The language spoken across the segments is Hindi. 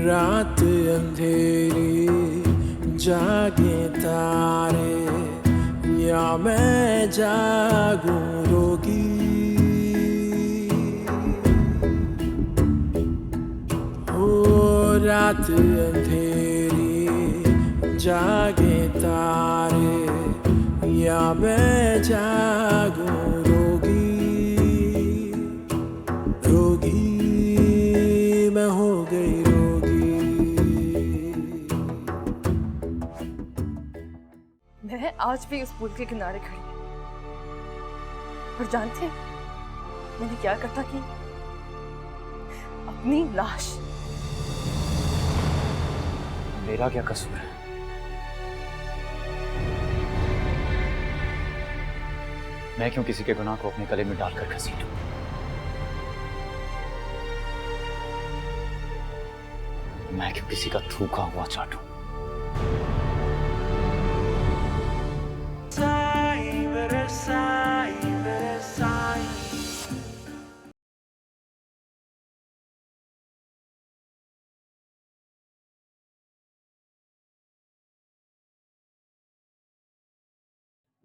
रात अंधेरी जागे तारे या मैं जागूं रोगी। हो रात अंधेरी जागे तारे या मैं जागूं रोगी। रोगी मैं हो गई रोगी। मैं आज भी उस पुल के किनारे खड़ी हूँ और जानते हैं मैंने क्या करता कि अपनी लाश। मेरा क्या कसूर है? मैं क्यों किसी के गुनाह को अपने गले में डालकर घसीटूं? मैं क्यों किसी का थूका हुआ चाटूं?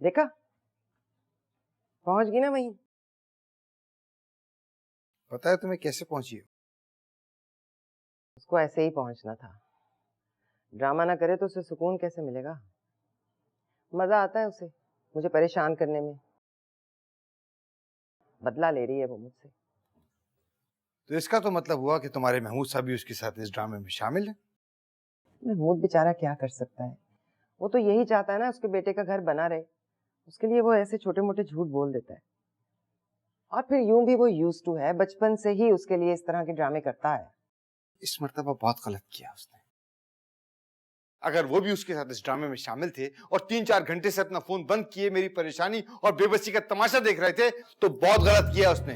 देखा, पहुंच गई ना वहीं। पता है तुम्हें कैसे पहुंची हो? उसको ऐसे ही पहुंचना था। ड्रामा ना करे तो उसे सुकून कैसे मिलेगा? मजा आता है उसे मुझे परेशान करने में। बदला ले रही है वो मुझसे। तो इसका तो मतलब हुआ कि तुम्हारे महमूद साहब भी उसके साथ इस ड्रामे में शामिल है। महमूद बेचारा क्या कर सकता है? वो तो यही चाहता है ना उसके बेटे का घर बना रहे। उसके लिए वो ऐसे छोटे मोटे झूठ बोल देता है। और फिर यूं भी वो यूज्ड टू है, बचपन से ही उसके लिए इस तरह के ड्रामे करता है। इस मर्तबा बहुत गलत किया उसने। अगर वो भी उसके साथ इस ड्रामे में शामिल थे और 3-4 घंटे से अपना फोन बंद किए मेरी परेशानी और बेबसी का तमाशा देख रहे थे तो बहुत गलत किया उसने।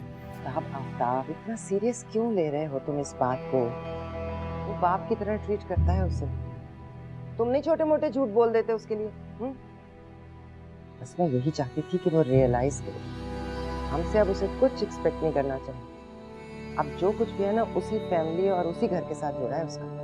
आफ्ताब, इतना सीरियस क्यों ले रहे हो तुम इस बात को? वो बाप की तरह ट्रीट करता है उसे। तुम नहीं छोटे मोटे झूठ बोल देते उसके लिए? बस मैं यही चाहती थी कि वो रियलाइज करे हमसे अब उसे कुछ एक्सपेक्ट नहीं करना चाहिए। अब जो कुछ भी है ना उसी फैमिली और उसी घर के साथ जुड़ा है उसका।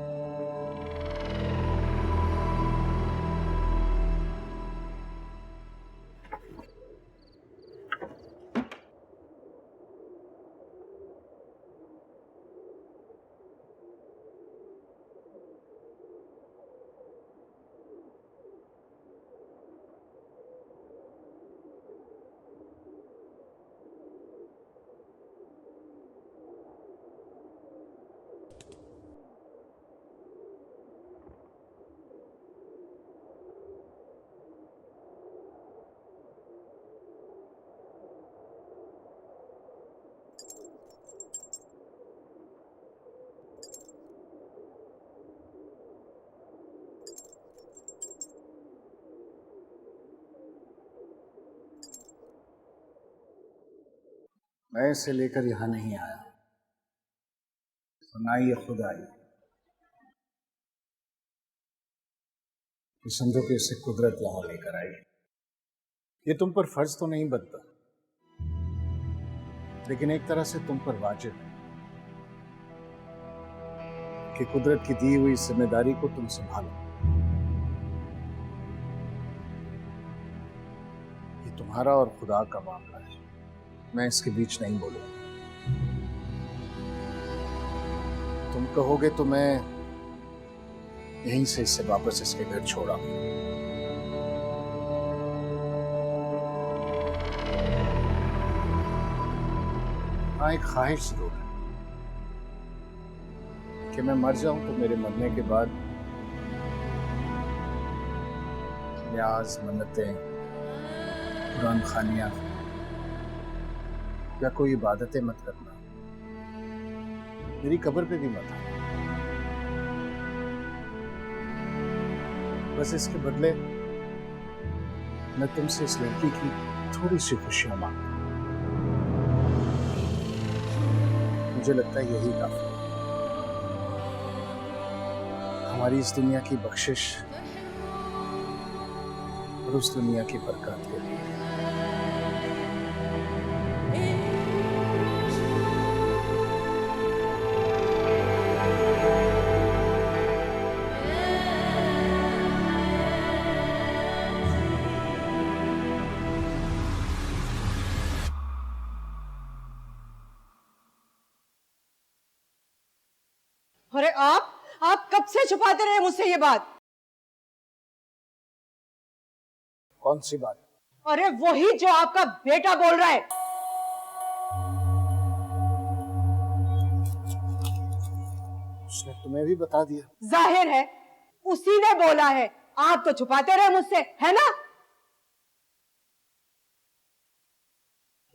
मैं इसे लेकर यहां नहीं आया, तो ना ये खुद आई। समझो कि इसे कुदरत यहां लेकर आई। ये तुम पर फर्ज तो नहीं बनता, लेकिन एक तरह से तुम पर वाजिब है कि कुदरत की दी हुई जिम्मेदारी को तुम संभालो। ये तुम्हारा और खुदा का मामला है, मैं इसके बीच नहीं बोलूंगा। तुम कहोगे तो मैं यहीं से इससे वापस इसके घर छोड़ा। हाँ, एक ख्वाहिश जरूर है कि मैं मर जाऊं तो मेरे मरने के बाद न्याज, मन्नतें, कुरान खानियां या कोई इबादतें मत करना, मेरी कब्र पे भी मत आना। बस इसके बदले मैं तुमसे इस लड़की की थोड़ी सी खुशियां मांगता हूं। मुझे लगता है यही काफी है हमारी इस दुनिया की बख्शिश और उस दुनिया की बरकत के लिए। अरे आप कब से छुपाते रहे मुझसे ये बात? कौन सी बात? अरे वही जो आपका बेटा बोल रहा है। उसने तुम्हें भी बता दिया? जाहिर है उसी ने बोला है, आप तो छुपाते रहे मुझसे, है ना?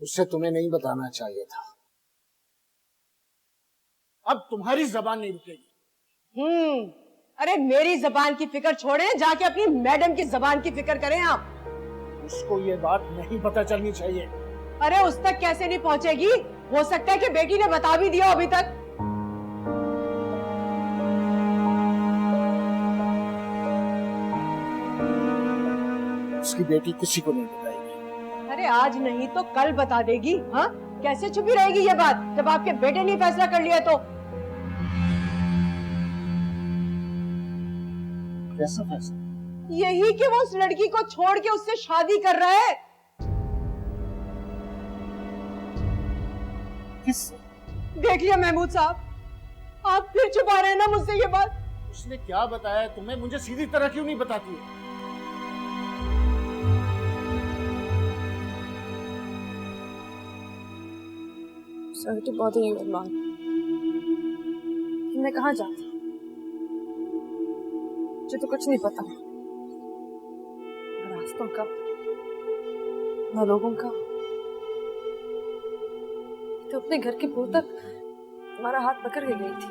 उससे तुम्हें नहीं बताना चाहिए था। अब तुम्हारी जबान नहीं रुकेगी। अरे मेरी जबान की फिक्र छोड़े, जाके अपनी मैडम की जबान की फिक्र करें आप। उसको ये बात नहीं पता चलनी चाहिए। अरे उस तक कैसे नहीं पहुंचेगी? हो सकता है कि बेटी ने बता भी दिया अभी तक। उसकी बेटी किसी को नहीं बताएगी। अरे आज नहीं तो कल बता देगी। हाँ, कैसे छुपी रहेगी ये बात जब आपके बेटे ने फैसला कर लिया तो? कैसा फैसला? यही कि वो उस लड़की को छोड़ के उससे शादी कर रहा है। किससे? देख लिया महमूद साहब, आप फिर छुपा रहे हैं ना मुझसे ये बात। उसने क्या बताया तुम्हें? मुझे सीधी तरह क्यों नहीं बताती है? सॉरी टू बॉदर यू अरमान, मैं कहाँ जाती? मुझे तो कुछ नहीं पता, न रास्तों का न लोगों का। तो अपने घर के भूल तक हमारा हाथ पकड़ के गई थी।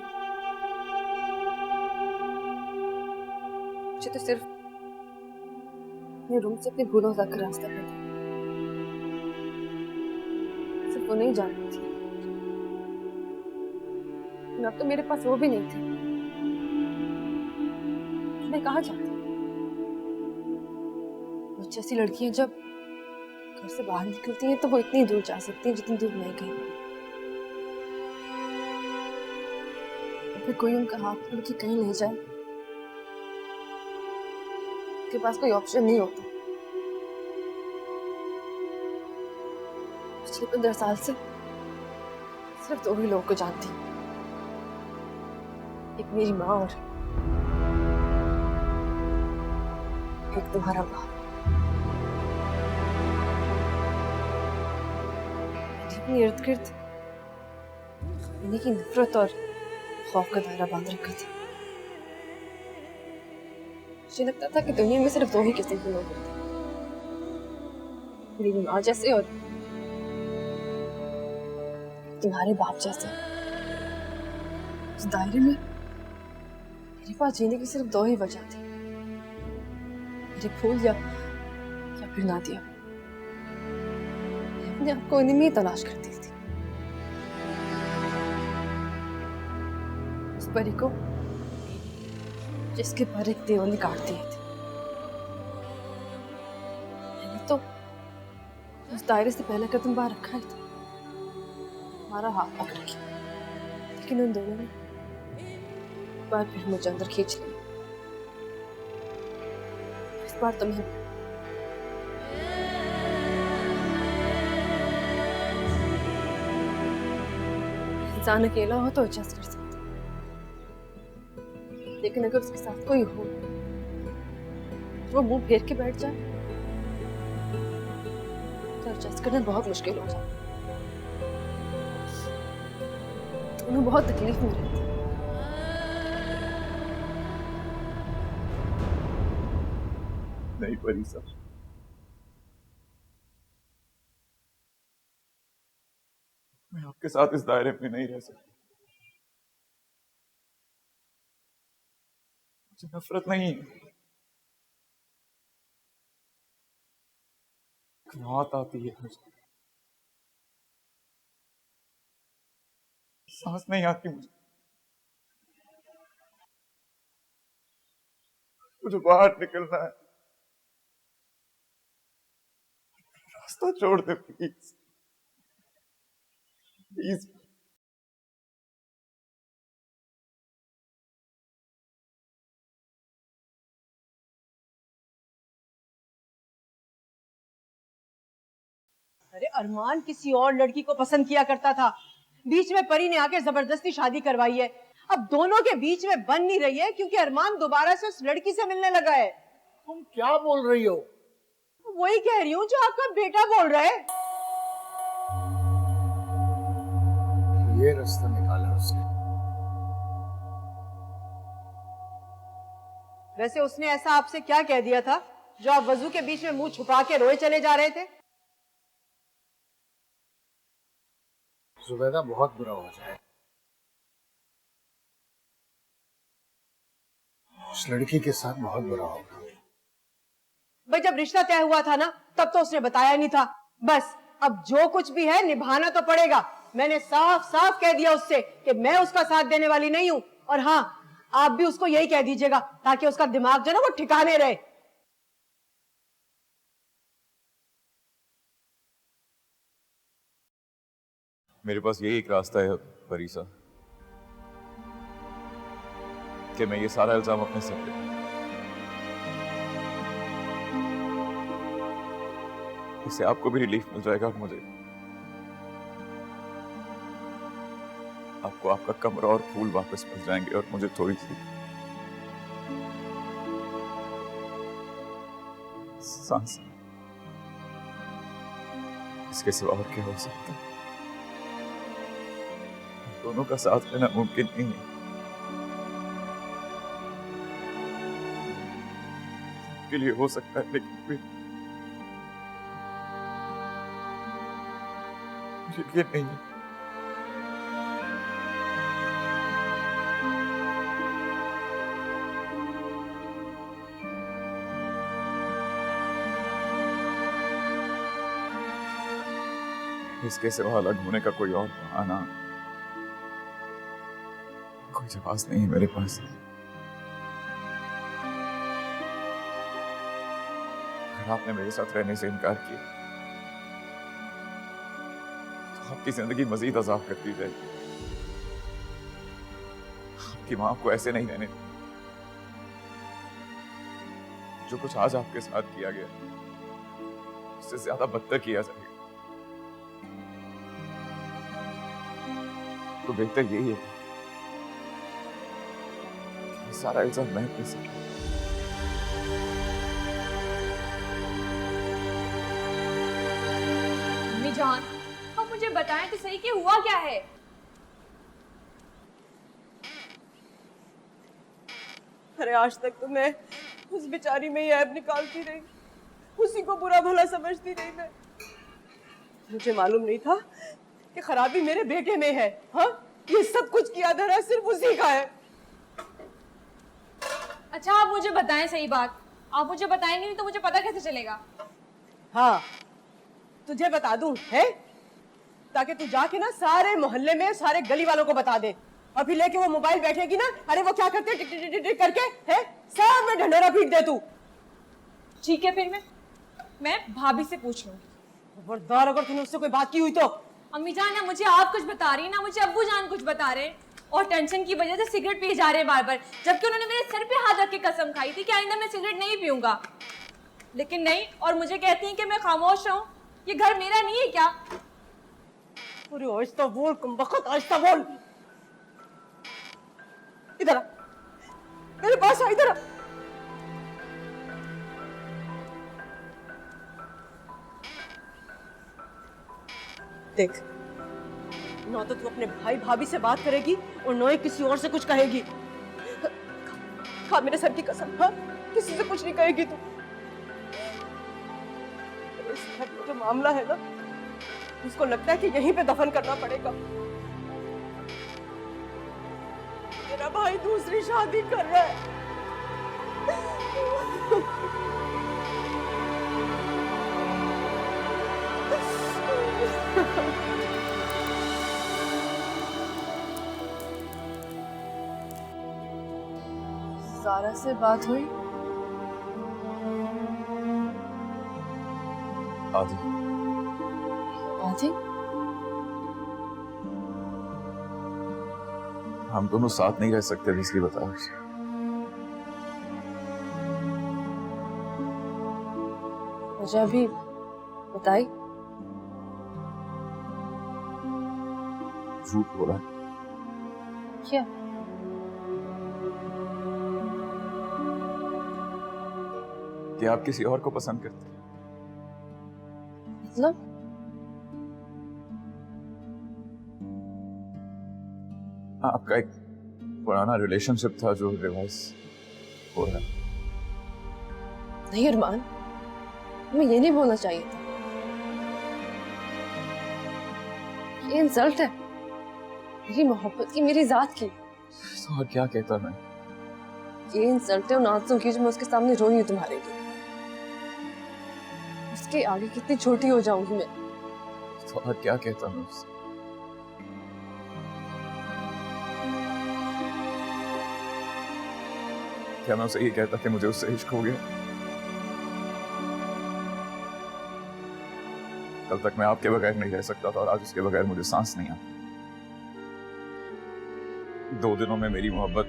मुझे तो सिर्फ अपने रूम से अपनी भूलों तक रास्ता पता, सिर्फ वो नहीं जानती थी। अब तो मेरे पास वो भी नहीं थी। मैं कहाँ जाती? मुझ जैसी लड़कियां जब घर से बाहर निकलती हैं तो वो इतनी दूर जा सकती हैं जितनी दूर मैं गई। फिर कोई उनका हाथ पकड़ के कहीं ले जाए, उनके पास कोई ऑप्शन नहीं होता। पिछले 15 साल से सिर्फ 2 ही लोगों को जानती हूँ, एक मेरी माँ और एक तुम्हारा बाप। अपने इर्द गिर्द उन्हीं की नफरत और खौफ का दायरा बांध रखा था। मुझे लगता था कि दुनिया में सिर्फ 2 ही किस्म के लोग होते हैं, मेरी माँ जैसे और तुम्हारे बाप जैसे। उस दायरे में मेरे पास जीने की सिर्फ 2 ही वजह थी, मेरे फूल या फिर ना दिया। मैं अपने आप को इन्हीं में ही तलाश करती थी। उस परी को जिसके पर एक देव ने काट दिए थे। मैंने तो उस दायरे से पहले कदम बाहर रखा ही था, हमारा हाथ पकड़ के, लेकिन उन दोनों ने बार फिर मुझे अंदर खींच लिया। इस बार तो मैं इंसान अकेला हो तो एडजस्ट कर सकता, लेकिन अगर उसके साथ कोई हो वो मुंह फेर के बैठ जाए तो एडजस्ट करना बहुत मुश्किल हो जाए। दोनों बहुत तकलीफ में रहते। नहीं परी साहब, मैं आपके साथ इस दायरे में नहीं रह सकता। मुझे नफरत नहीं है, घबराहट आती है मुझे, सांस नहीं आती मुझे बाहर निकलना है। रास्ता छोड़ दे प्लीज प्लीज। अरे अरमान किसी और लड़की को पसंद किया करता था, बीच में परी ने आकर जबरदस्ती शादी करवाई है। अब दोनों के बीच में बन नहीं रही है क्योंकि अरमान दोबारा से उस लड़की से मिलने लगा है। तुम क्या बोल रही हो? वही कह रही हूँ जो आपका बेटा बोल रहा है। ये रास्ता निकाला उसने। वैसे उसने ऐसा आपसे क्या कह दिया था जो आप वजू के बीच में मुंह छुपा के रोए चले जा रहे थे? जुबैदा बहुत बुरा हो जाए। उस लड़की के साथ बहुत बुरा होगा। भाई जब रिश्ता तय हुआ था ना तब तो उसने बताया नहीं था। बस अब जो कुछ भी है निभाना तो पड़ेगा। मैंने साफ साफ कह दिया उससे कि मैं उसका साथ देने वाली नहीं हूं। और हाँ, आप भी उसको यही कह दीजिएगा ताकि उसका दिमाग जो है ना वो ठिकाने रहे। मेरे पास यही एक रास्ता है परीसा कि मैं ये सारा इल्जाम अपने सर पे, इससे आपको भी रिलीफ मिल जाएगा और मुझे। आपको आपका कमरा और फूल वापस मिल जाएंगे और मुझे थोड़ी सी सांस। इसके सिवा और क्या हो सकता है? दोनों का साथ लेना मुमकिन नहीं है। के लिए हो सकता है लेकिन नहीं है। इसके सिवा अलग होने का कोई और बहाना, कोई जवाब नहीं है मेरे पास। अगर आपने मेरे साथ रहने से इनकार किया तो आपकी जिंदगी मजीद अजाब करती जाएगी। आपकी मां को ऐसे नहीं रहने। जो कुछ आज आपके साथ किया गया उससे ज्यादा बदतर किया जाएगा। तो बेहतर यही है कि सारा इल्जाम मैं अपने से। अम्मी जान, आप मुझे बताएं तो सही कि हुआ क्या है। अरे आज तक तो मैं उस बेचारी में ही ऐब निकालती रही, उसी को बुरा भला समझती रही। मैं मुझे मालूम नहीं था कि खराबी मेरे बेटे में है। हाँ, ये सब कुछ किया धरा सिर्फ उसी का है। अच्छा आप मुझे बताएं सही बात। आप मुझे बताएंगे नहीं तो मुझे पता कैसे चलेगा? हाँ, तुझे बता दूं है ताकि तू जाके ना सारे मोहल्ले में सारे गली वालों को बता दे। अभी लेके वो मोबाइल बैठेगी ना, अरे वो क्या करते टिक टिक टिक टिक करके है, सब में ढंढोरा पीट दे तू। ठीक है, फिर मैं भाभी से पूछ लूंगी। खबरदार अगर तूने उससे कोई बात की हुई तो। अम्मी जान, ना मुझे आप कुछ बता रही हैं ना मुझे अब्बू जान कुछ बता रहे हैं, और टेंशन की वजह से सिगरेट पिए जा रहे हैं बार बार, जबकि उन्होंने मेरे सर पे हाथ रख के कसम खाई थी कि आइंदा मैं सिगरेट नहीं पीऊंगा। लेकिन नहीं, और मुझे कहती हैं कि मैं खामोश रहूं। ये घर मेरा नहीं है क्या? अरे आहिस्ता बोल कमबख्त, आहिस्ता बोल। इधर आ, मेरे पास आ, इधर आ। देख, ना तो तू अपने भाई भाभी से बात करेगी और ना ही किसी और से कुछ कहेगी। खा मेरे सर की कसम, हाँ, किसी से कुछ नहीं कहेगी तू। इस घर में जो मामला है ना, उसको लगता है कि यहीं पे दफन करना पड़ेगा। मेरा भाई दूसरी शादी कर रहा है। ज़ारा से बात हुई? आदि आदि? हम दोनों साथ नहीं रह सकते, इसलिए बताया उसे। मुझे अभी बताई? झूठ बोला। क्या? कि आप किसी और को पसंद करते हैं। मतलब आपका एक पुराना रिलेशनशिप था जो रिवाइज हो रहा है। नहीं अरमान, तुम्हें ये नहीं बोलना चाहिए था। ये इंसल्ट है मेरी मोहब्बत की, मेरी जात की। तो और क्या कहता मैं? ये इंसल्ट है उन आंसुओं की जो मैं उसके सामने रोई हूँ तुम्हारे लिए। उसके आगे कितनी छोटी हो जाऊंगी मैं। तो और क्या कहता मैं उससे? क्या मैं उसे ये कहता कि मुझे उससे इश्क हो गया? कल तक मैं आपके बगैर नहीं रह सकता था और आज उसके बगैर मुझे सांस नहीं आती। 2 दिनों में मेरी मोहब्बत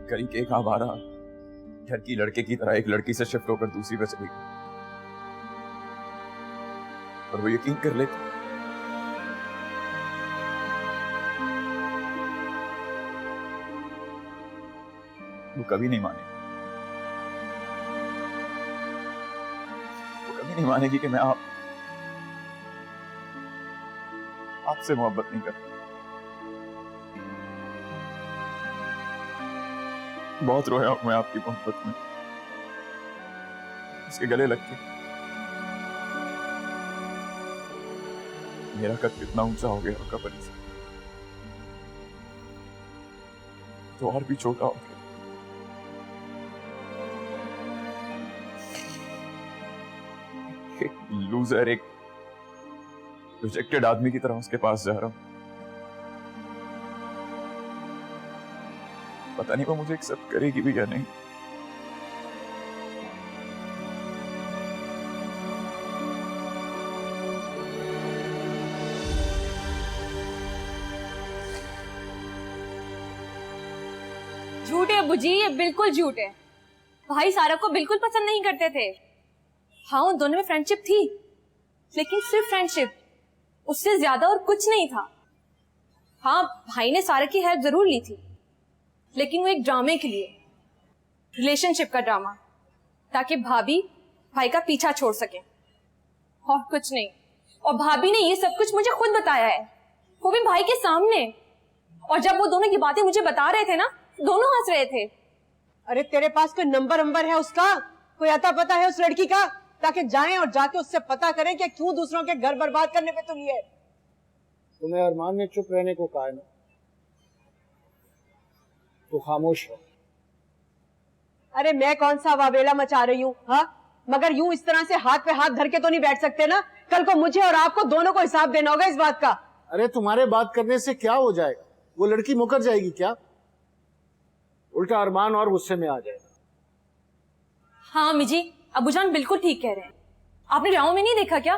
करीब एक आवारा घर की लड़के की तरह एक लड़की से शिफ्ट होकर दूसरी पे चली गई। और वो यकीन कर लेती। वो कभी नहीं मानेगी। वो कभी नहीं मानेगी कि मैं आपसे मोहब्बत नहीं करता। बहुत रोया हूं मैं आपकी मोहब्बत में, उसके गले लग के। मेरा कद कितना ऊंचा हो गया होगा बड़ी से, तो और भी छोटा हो गया। एक लूजर, एक रिजेक्टेड आदमी की तरह उसके पास जा रहा हूं। पता नहीं वो मुझे एक्सेप्ट करेगी भी या नहीं। झूठ है अब्बू जी, ये बिल्कुल झूठ है। भाई सारा को बिल्कुल पसंद नहीं करते थे। हाँ, उन दोनों में फ्रेंडशिप थी, लेकिन सिर्फ फ्रेंडशिप, उससे ज्यादा और कुछ नहीं था। हाँ, भाई ने सारा की हेल्प जरूर ली थी, लेकिन वो एक ड्रामे के लिए, रिलेशनशिप का ड्रामा, ताकि भाभी भाई का पीछा छोड़ सके, और कुछ नहीं। और भाभी ने ये सब कुछ मुझे खुद बताया है, वो भी भाई के सामने। और जब वो दोनों ये बातें मुझे बता रहे थे ना, दोनों हंस रहे थे। अरे तेरे पास कोई नंबर है उसका, कोई अता पता है उस लड़की का, ताकि जाएं और जाके उससे पता करें कि क्यों दूसरों के घर बर्बाद करने पे तुली है। तुम्हें अरमान ने चुप रहने को कहा है ना, तो खामोश हो। अरे मैं कौन सा वावेला मचा रही हूँ, हाँ? मगर यूं इस तरह से हाथ पे हाथ धर के तो नहीं बैठ सकते ना। कल को मुझे और आपको दोनों को हिसाब देना होगा इस बात का। अरे तुम्हारे बात करने से क्या हो जाएगा? वो लड़की मुकर जाएगी क्या? उल्टा अरमान और गुस्से में आ जाएगा। हाँ अम्मी जी, अबूजान बिल्कुल ठीक कह रहे हैं। आपने ड्रामा में नहीं देखा क्या?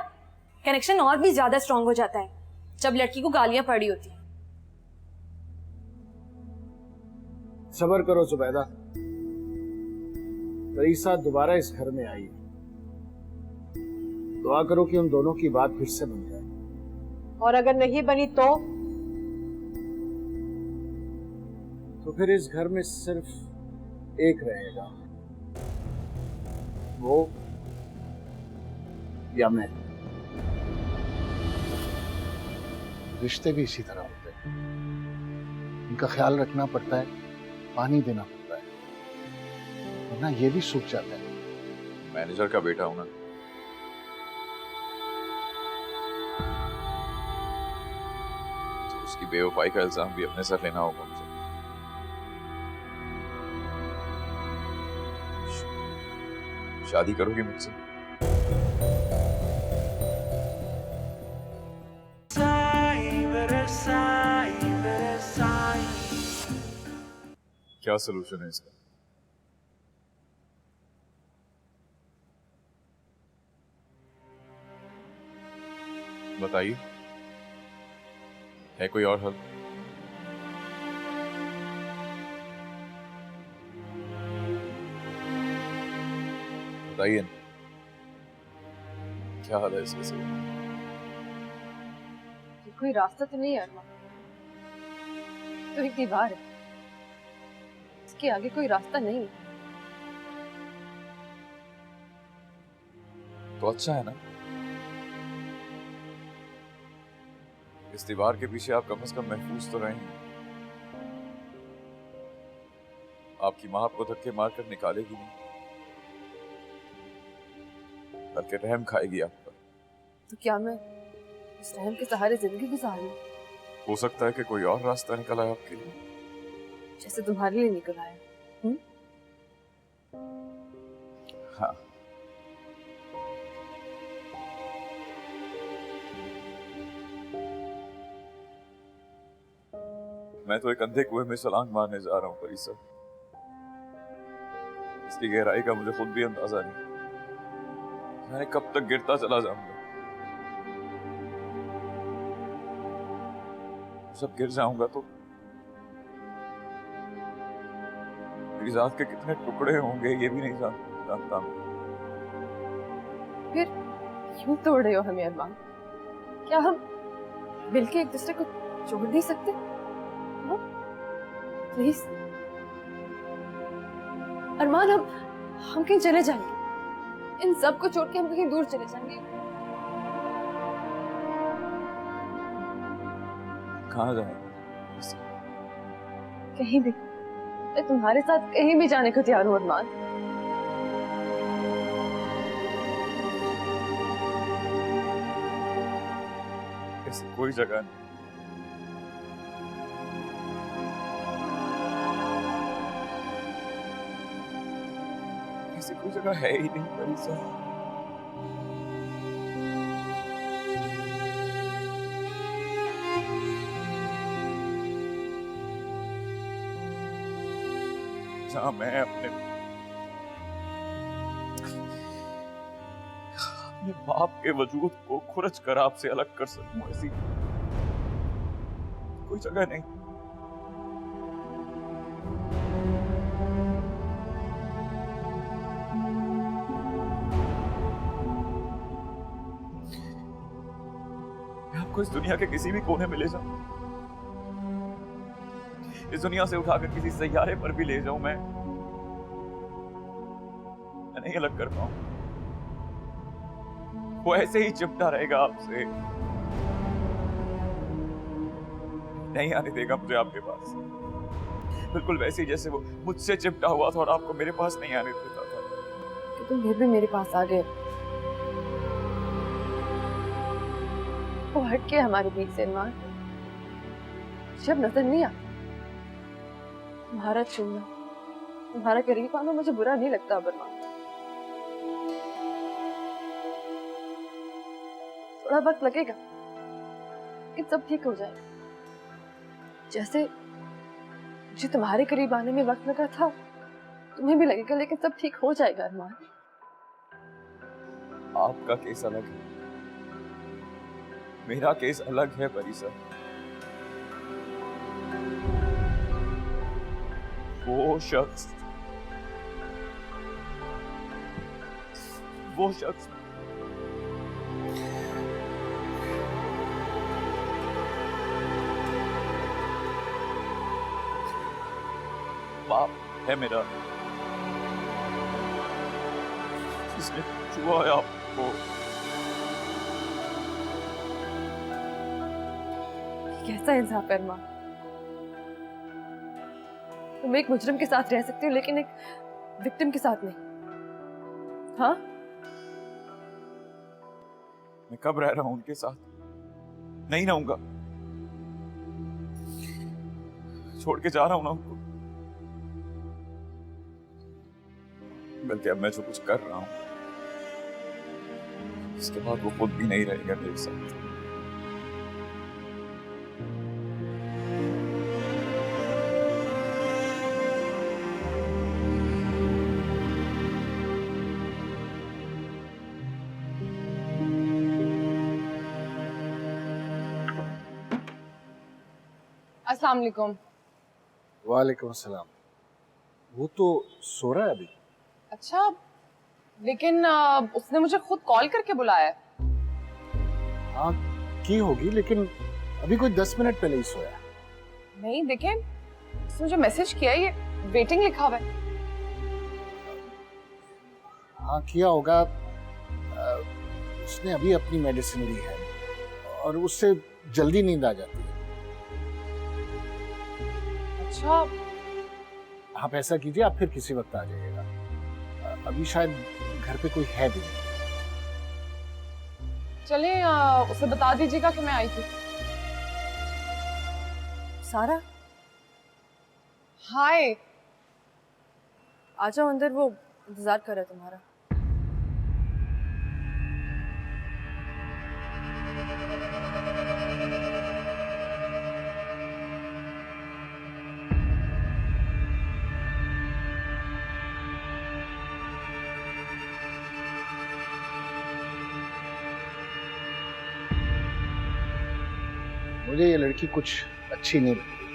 कनेक्शन और भी ज्यादा स्ट्रांग हो जाता है जब लड़की को गालियां पड़ी होती हैं। सब्र करो जुबैदा, रईसा दोबारा इस घर में आई। दुआ करो कि उन दोनों की बात फिर से बन जाए। और अगर नहीं बनी तो फिर इस घर में सिर्फ एक रहेगा, वो या मैं। रिश्ते भी इसी तरह होते हैं, उनका ख्याल रखना पड़ता है, पानी देना पड़ता है, वरना ये भी सूख जाता है। मैनेजर का बेटा हूं ना, तो उसकी बेवफाई का इल्जाम भी अपने सर लेना होगा मुझे। शादी करोगी मुझसे? क्या सोल्यूशन है इसका? बताइए, है कोई और हल? बताइए ना, क्या हाल है इसके से? कोई रास्ता तो नहीं है अरमान, तो एक दीवार है, इसके आगे कोई रास्ता नहीं है। तो अच्छा है ना। इस दीवार के पीछे आप कम से कम महफूज तो रहेंगे। आपकी मां आपको धक्के मारकर निकालेगी नहीं, बल्कि रहम खाएगी आप पर। तो क्या मैं इस रहम के सहारे जिंदगी गुजार लूं? हो सकता है कि कोई और रास्ता निकल आए आपके लिए, जैसे तुम्हारे लिए निकल आया। हाँ। मैं तो एक अंधे कुएं में छलांग मारने जा रहा हूँ परिसा। इसकी गहराई का मुझे खुद भी अंदाजा नहीं। मैं कब तक गिरता चला जाऊंगा। जब गिर जाऊंगा तो मेरी जात के कितने टुकड़े होंगे ये भी नहीं जानता मैं। फिर क्यों तोड़ रहे हो हमें अरमान? क्या हम मिलके एक दूसरे को जोड़ नहीं सकते? प्लीज अरमान, हम कहीं चले जाएंगे। इन सब को छोड़ के हम कहीं दूर चले जाएंगे। कहाँ जाए? कहीं भी। मैं तुम्हारे साथ कहीं भी जाने को तैयार हूँ अरमान। ऐसी कोई जगह नहीं। ऐसी कोई जगह है ही नहीं परिसा। जहां मैं अपने बाप के वजूद को खुरच कर आपसे अलग कर सकूं, ऐसी कोई जगह नहीं। मैं आपको इस दुनिया के किसी भी कोने में ले जाऊं, इस दुनिया से उठाकर किसी सैयारे पर भी ले जाऊं, मैं नहीं अलग कर पाऊं। वो ऐसे ही चिपटा रहेगा आपसे, नहीं आने देगा मुझे आपके पास। बिल्कुल वैसे ही जैसे वो मुझसे चिपटा हुआ था और आपको मेरे पास नहीं आने देता था। कि तुम फिर भी मेरे पास आ गए। वो हट के हमारे बीच से अरमान, जब नजर नहीं आता। तुम्हारा छूना, तुम्हारा करीब आना मुझे बुरा नहीं लगता अरमान। थोड़ा वक्त लगेगा कि सब ठीक हो जाएगा। जैसे मुझे तुम्हारे करीब आने में वक्त लगा था, तुम्हें भी लगेगा, लेकिन सब ठीक हो जाएगा अरमान। आपका केस अलग है, मेरा केस अलग है परिसा। वो शख्स बाप है मेरा, जिसने छुआ है आपको। कैसा इंसाफ है अरमान? तुम एक मुजरिम के साथ रह सकते हो, लेकिन एक विक्टिम के साथ नहीं। हाँ, मैं कब रह रहा हूं उनके साथ? नहीं रहूंगा, छोड़ के जा रहा हूं ना उनको। बल्कि अब मैं जो कुछ कर रहा हूं, इसके बाद वो खुद भी नहीं रहेगा मेरे साथ। अस्सलाम वालेकुम। वालेकुम अस्सलाम। वो तो सो रहा है अभी। अच्छा, लेकिन उसने मुझे खुद कॉल करके बुलाया है। हाँ की होगी, लेकिन अभी कोई 10 मिनट पहले ही सोया। नहीं, देखें, उसने मुझे मैसेज किया, ये वेटिंग लिखा हुआ है। हाँ किया होगा, उसने अभी अपनी मेडिसिन ली है और उससे जल्दी नींद आ जाती है। अच्छा, आप ऐसा कीजिए, आप फिर किसी वक्त आ जाइएगा। अभी शायद घर पे कोई है भी नहीं। चले उसे बता दीजिएगा कि मैं आई थी। सारा, हाय। आ जाओ अंदर, वो इंतजार कर रहा है तुम्हारा। मुझे ये लड़की कुछ अच्छी नहीं लगती,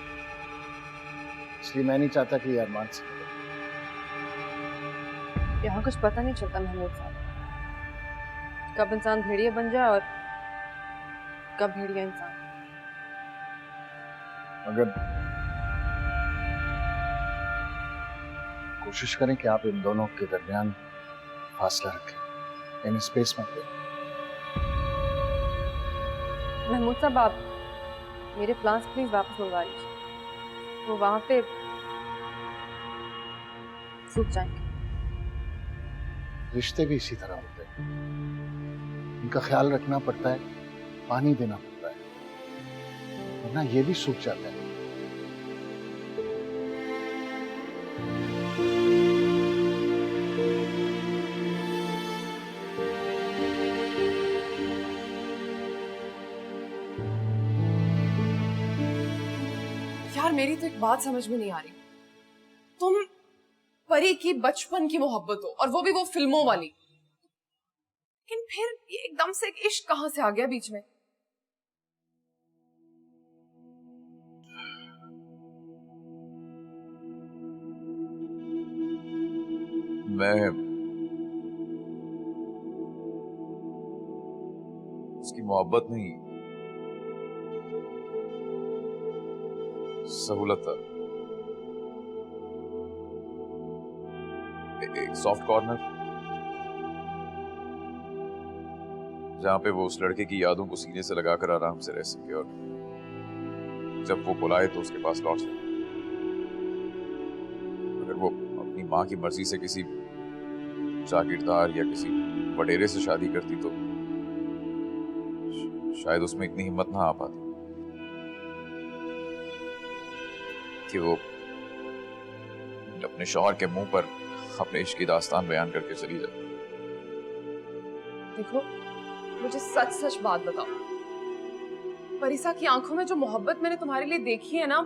इसलिए मैं नहीं चाहता कि ये अरमान से मिले। यहाँ कुछ पता नहीं चलता महमूद साहब, कब इंसान भेड़िया बन जाए और कब भेड़िया इंसान। मगर कोशिश करें कि आप इन दोनों के दरमियान फासला रखें, इन स्पेस मत दें। महमूद साहब, आप मेरे प्लान्स प्लीज वापस मंगवा लीजिए, वो वहां पे सूख जाएंगे। रिश्ते भी इसी तरह होते हैं, इनका ख्याल रखना पड़ता है, पानी देना पड़ता है, वरना ये भी सूख जाता है। यार मेरी तो एक बात समझ में नहीं आ रही, तुम परी की बचपन की मोहब्बत हो और वो भी वो फिल्मों वाली, लेकिन फिर ये एकदम से एक इश्क कहां से आ गया बीच में? मैं उसकी मोहब्बत नहीं, सहूलत था। एक सॉफ्ट कॉर्नर जहां पे वो उस लड़के की यादों को सीने से लगाकर आराम से रह सके और जब वो बुलाए तो उसके पास लौट सके। अगर वो अपनी माँ की मर्जी से किसी जागीरदार या किसी वडेरे से शादी करती तो शायद उसमें इतनी हिम्मत ना आ पाती कि वो अपने शौहर के मुंह पर अपने इश्क की दास्तान बयान करके चली जाए। देखो, मुझे सच सच बात बताओ, परिसा की आंखों में जो मोहब्बत मैंने तुम्हारे लिए देखी है ना,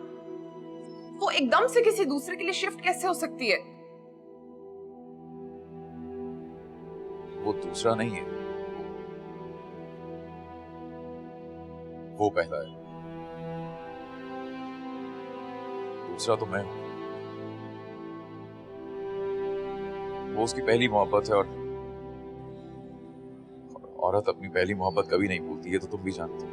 वो एकदम से किसी दूसरे के लिए शिफ्ट कैसे हो सकती है? वो दूसरा नहीं है, वो पहला है। दूसरा तो मैं हूं। वो उसकी पहली मोहब्बत है और औरत अपनी पहली मोहब्बत कभी नहीं भूलती है, तो तुम भी जानती हो।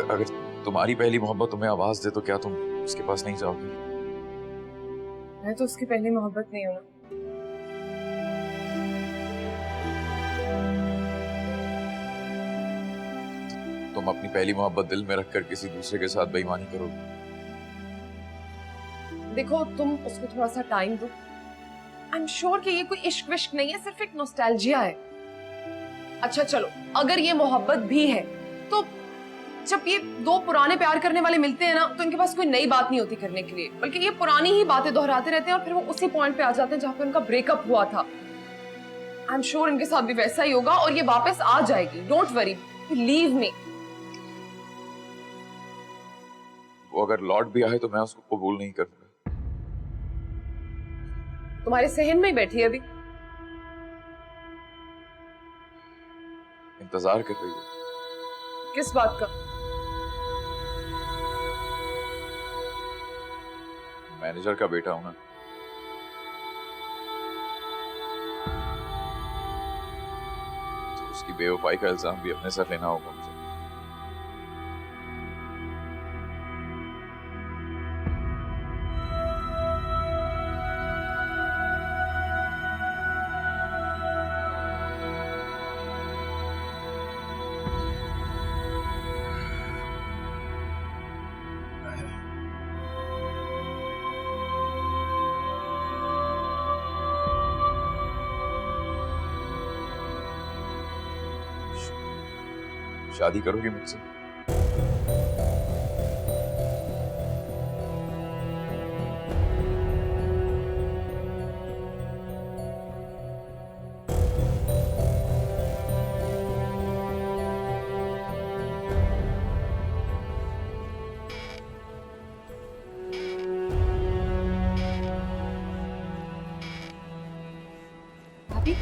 अगर तुम्हारी पहली मोहब्बत तुम्हें आवाज दे तो क्या तुम उसके पास नहीं जाओगी? मैं तो उसकी पहली मोहब्बत नहीं हूं ना। तुम अपनी पहली मोहब्बत दिल में रखकर किसी दूसरे के साथ बेईमानी करोगे? देखो, तुम उसको थोड़ा सा टाइम दो। आई एम श्योर कि ये कोई इश्क विश्क नहीं है, सिर्फ एक नॉस्टैल्जिया है। अच्छा चलो, अगर ये मोहब्बत भी है तो जब ये दो पुराने प्यार करने वाले मिलते हैं ना, तो इनके पास कोई नई बात नहीं होती करने के लिए, बल्कि ये पुरानी ही बातें दोहराते रहते हैं और फिर वो उसी पॉइंट पे आ जाते हैं जहां पे उनका ब्रेकअप हुआ था। आई एम श्योर इनके साथ भी वैसा ही होगा और ये वापस आ जाएगी। Don't worry, believe me. वो अगर लौट भी आए तो मैं उसको कबूल नहीं करूंगा। तुम्हारे सहन में ही बैठी है अभी, इंतजार कर रही है। किस बात का? मैनेजर का बेटा हूं ना, तो उसकी बेवफाई का इल्जाम भी अपने सर लेना होगा मुझे। शादी करोगी मुझसे? भाभी,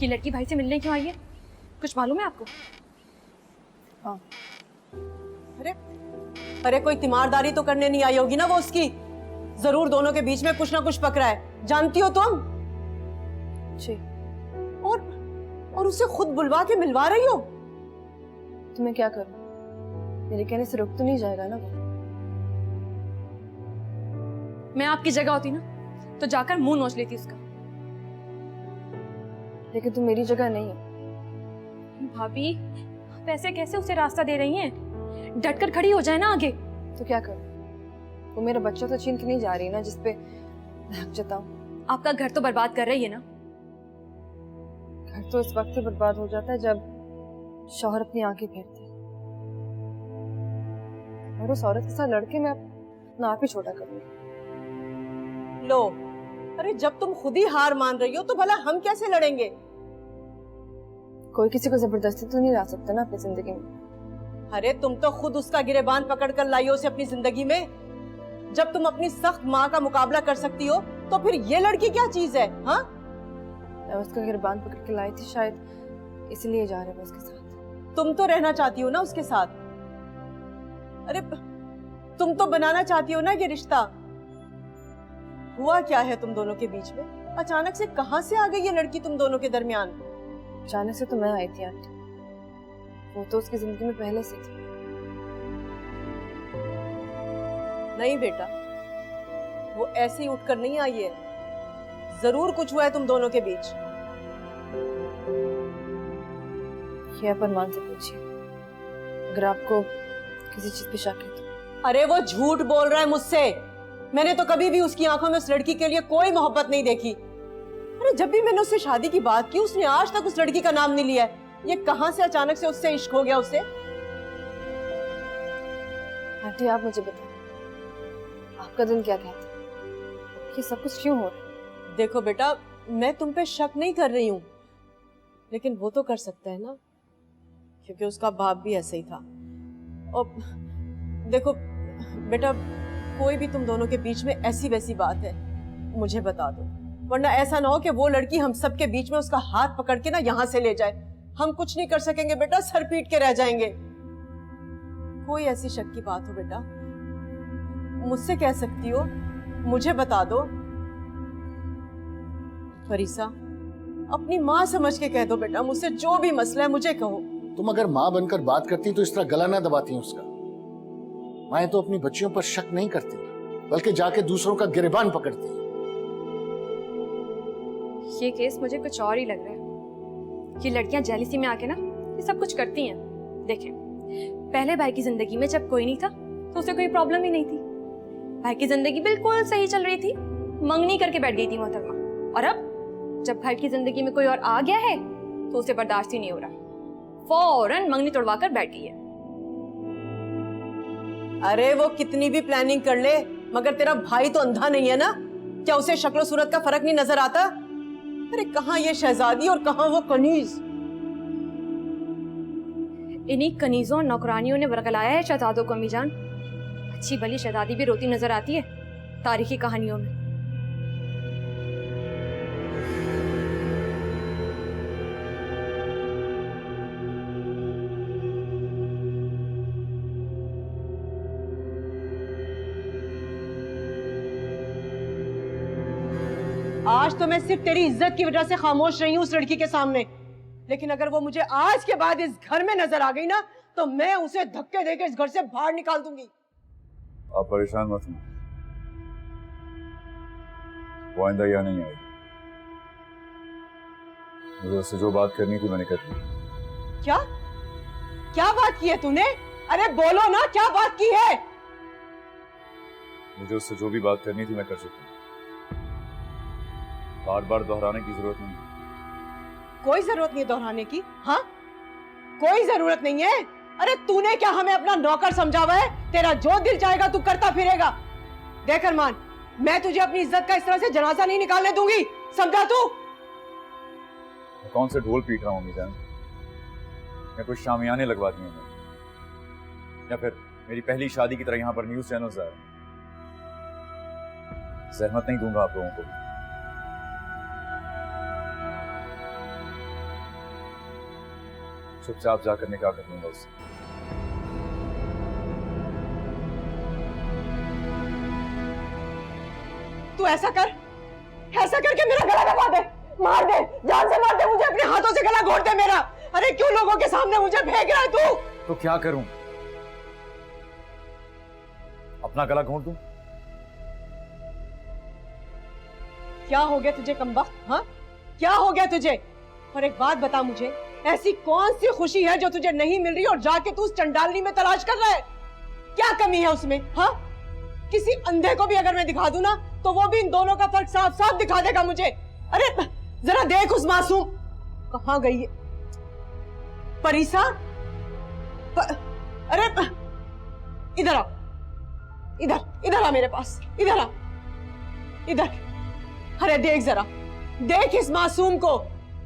ये लड़की भाई से मिलने क्यों आई है? कुछ मालूम है आपको? हाँ, अरे अरे कोई तीमारदारी तो करने नहीं आई होगी ना वो उसकी। जरूर दोनों के बीच में कुछ ना कुछ पकड़ा है, जानती हो तुम? जी। और उसे खुद बुलवा के मिलवा रही हो? तो मैं क्या करूं? मेरे कहने से रुक तो नहीं जाएगा ना वो। मैं आपकी जगह होती ना तो जाकर मुंह नोच लेती उसका। लेकिन तुम मेरी जगह नहीं हो। भाभी, आप ऐसे कैसे उसे रास्ता दे रही हैं? डटकर खड़ी हो जाए ना आगे। तो क्या करूं? वो मेरा बच्चा तो छीन के नहीं जा रही ना जिसपे मैं हक जताऊं। आपका घर तो बर्बाद कर रही है ना। घर तो इस वक्त से बर्बाद हो जाता है जब शौहर अपनी आंखें फेरते हैं, और उस औरत के साथ लड़के मैं अपना आप ही छोटा करूंगी। लो, अरे जब तुम खुद ही हार मान रही हो तो भला हम कैसे लड़ेंगे? कोई किसी को जबरदस्ती तो नहीं ला सकता ना अपनी जिंदगी में। अरे तुम तो खुद उसका गिरेबान पकड़ कर लाई हो उसे अपनी जिंदगी में। जब तुम अपनी सख्त माँ का मुकाबला कर सकती हो तो फिर ये लड़की क्या चीज है? हाँ, मैं उसका गिरबान पकड़ के लाई थी, शायद इसलिए जा रहे हैं उसके साथ। तुम तो रहना चाहती हो ना उसके साथ। अरे तुम तो बनाना चाहती हो ना ये रिश्ता। हुआ क्या है तुम दोनों के बीच में? अचानक से कहां से आ गई ये लड़की तुम दोनों के दरमियान? अचानक से तो मैं आई थी आंटी, वो तो उसकी जिंदगी में पहले से थी। नहीं बेटा, वो ऐसे ही उठकर नहीं आई है। जरूर कुछ हुआ है तुम दोनों के बीच। ये आप अरमान से पूछिए, अगर आपको किसी चीज पे शक है तो। अरे वो झूठ बोल रहा है मुझसे। मैंने तो कभी भी उसकी आंखों में उस लड़की के लिए कोई मोहब्बत नहीं देखी। अरे जब भी मैंने उससे शादी की बात की उसने आज तक उस लड़की का नाम नहीं लिया है। ये कहां से अचानक से उससे इश्क हो गया उसे? आंटी आप मुझे बताओ, आपका दिन क्या कहता है? ये सब कुछ क्यों हो रहा है? देखो बेटा, मैं तुम पे शक नहीं कर रही हूँ, लेकिन वो तो कर सकता है ना, क्योंकि उसका बाप भी ऐसे ही था। और देखो बेटा, कोई भी तुम दोनों के बीच में ऐसी वैसी बात है मुझे बता दो, वरना ऐसा ना हो कि वो लड़की हम सब के बीच में उसका हाथ पकड़ के ना यहाँ से ले जाए। हम कुछ नहीं कर सकेंगे बेटा, सर पीट के रह जाएंगे। कोई ऐसी शक की बात हो बेटा, मुझसे कह सकती हो, मुझे बता दो। फरीसा, अपनी माँ समझ के कह दो बेटा, मुझसे जो भी मसला है मुझे कहो। तुम अगर माँ बनकर बात करती तो इस तरह गला ना दबाती उसका। माएं तो अपनी बच्चियों पर शक नहीं करती, बल्कि जाके दूसरों का गिरेबान पकड़ती। ये केस मुझे कुछ और ही लग रहा है। ये लड़कियां जेलिसी में आके ना ये सब कुछ करती हैं। देखें, पहले भाई की जिंदगी में जब कोई नहीं था तो उसे कोई प्रॉब्लम ही नहीं थी। भाई की जिंदगी बिल्कुल सही चल रही थी, मंगनी करके बैठ गई थी मोहतरमा। और अब जब घर की जिंदगी में कोई और आ गया है तो उसे बर्दाश्त ही नहीं हो रहा, फौरन मंगनी तोड़वा कर बैठ गई है। अरे वो कितनी भी प्लानिंग कर ले, मगर तेरा भाई तो अंधा नहीं है ना? क्या उसे शक्ल सूरत का फर्क नहीं नजर आता? अरे कहाँ ये शहजादी और कहाँ वो कनीज। इन्हीं कनीजों और नौकरानियों ने बरगलाया है शहजादों को अम्मी जान। अच्छी भली शहजादी भी रोती नजर आती है तारीखी कहानियों में। आज तो मैं सिर्फ तेरी इज्जत की वजह से खामोश रही हूँ उस लड़की के सामने, लेकिन अगर वो मुझे आज के बाद इस घर में नजर आ गई ना तो मैं उसे धक्के देकर इस घर से बाहर निकाल दूंगी। आप परेशान मत हो, वो आइंदा यहाँ नहीं आएगी। मुझे उससे जो बात करनी थी मैंने कर ली। क्या क्या बात की है तूने? अरे बोलो ना, क्या बात की है? मुझे उससे जो भी बात करनी थी मैं कर चुका हूँ, बार बार दोहराने की जरूरत नहीं। कोई जरूरत नहीं दोहराने की। हाँ, कोई जरूरत नहीं है। अरे तूने क्या हमें अपना नौकर समझा हुआ है? तेरा जो दिल चाहेगा तू करता फिरेगा। देख अरमान, मैं तुझे अपनी इज्जत का इस तरह से जनाजा नहीं निकालने दूंगी, समझा तू? मैं कौन से ढोल पीट रहा हूँ मीजान? या कुछ शामियाने लगवा दिए हैं, या फिर मेरी पहली शादी की तरह यहाँ पर न्यूज चैनल्स आ रहे हैं। सहमत नहीं दूंगा आप लोगों को। चुपचाप जाकर निकाह कर लूंगा उससे। तू ऐसा करके मेरा गला दबा दे, मार दे, जान से मार दे मुझे, अपने हाथों से गला घोट दे मेरा। अरे क्यों लोगों के सामने मुझे फेंक रहा है तू? तो क्या करूं? अपना गला घोंट दूं? क्या हो गया तुझे कमबख्त? हाँ, क्या हो गया तुझे? और एक बात बता मुझे, ऐसी कौन सी खुशी है जो तुझे नहीं मिल रही और जाके तू उस चंडालनी में तलाश कर रहा है? क्या कमी है उसमें? हाँ, किसी अंधे को भी अगर मैं दिखा दूं ना तो वो भी इन दोनों का फर्क साफ साफ दिखा देगा मुझे। अरे जरा देख उस मासूम, कहाँ गई है परीसा? अरे इधर आ, इधर आ मेरे पास, इधर आ, इधर। अरे देख जरा, देख इस मासूम को।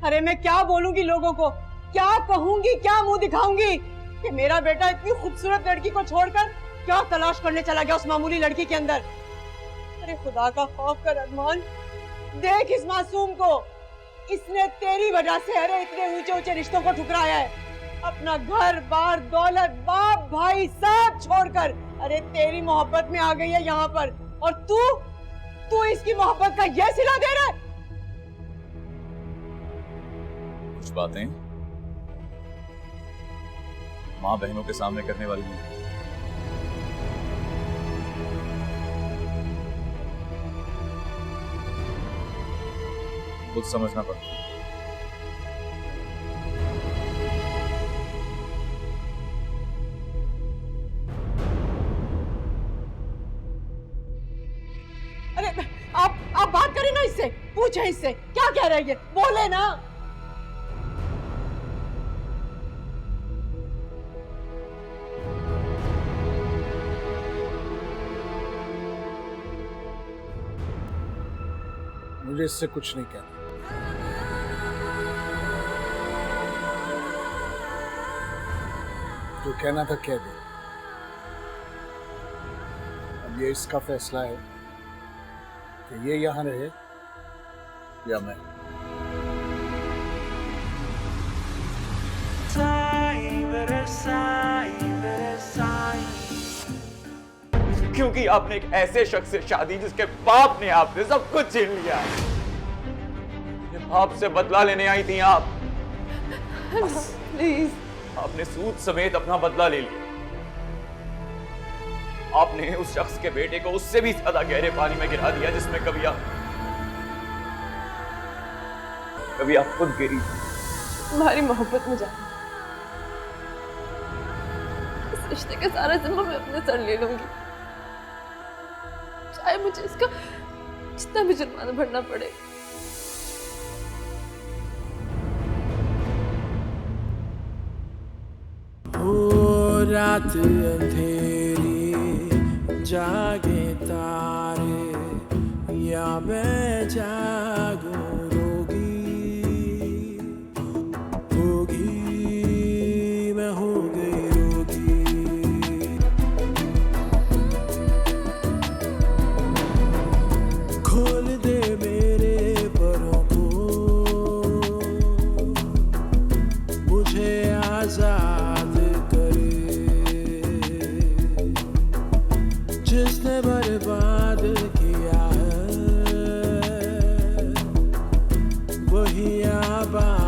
अरे मैं क्या बोलूंगी लोगों को, क्या कहूंगी, क्या मुंह दिखाऊंगी कि मेरा बेटा इतनी खूबसूरत लड़की को छोड़कर क्या तलाश करने चला गया उस मामूली लड़की के अंदर। अरे खुदा का खौफ कर अरमान, देख इस मासूम को, इसने तेरी वजह से अरे इतने ऊंचे ऊंचे रिश्तों को ठुकराया है। अपना घर बार दौलत बाप भाई सब छोड़कर अरे तेरी मोहब्बत में आ गई है यहाँ पर, और तू इसकी मोहब्बत का ये सिला दे रहा है। कुछ बातें माँ बहनों के सामने करने वाली नहीं। कुछ समझना पड़ता। अरे आप बात करें ना इससे, पूछे इससे क्या कह रहे हैं, बोले ना। मुझे इससे कुछ नहीं कहना। जो कहना था कह दे। अब ये इसका फैसला है कि ये यहां रहे या मैं। क्योंकि आपने एक ऐसे शख्स से शादी जिसके बाप ने आपसे सब कुछ छीन लिया। बाप से बदला लेने आई थी आप। प्लीज। आपने सूद समेत अपना बदला ले लिया। आपने उस शख्स के बेटे को उससे भी ज्यादा गहरे पानी में गिरा दिया जिसमें कभी आप खुद गिरी। तुम्हारी मोहब्बत में जाना, इस रिश्ते का सारा जिम्मा मैं अपने सर ले लूंगी, चाहे मुझे इसका जितना भी जुर्माना भरना पड़े। ओ रात अंधेरी जागे तारे, या मैं जागूं रोगी मैं हो गई रोगी। खोल दे मेरे परों को, मुझे आजाद जिसने बर्बाद किया है वही आबाद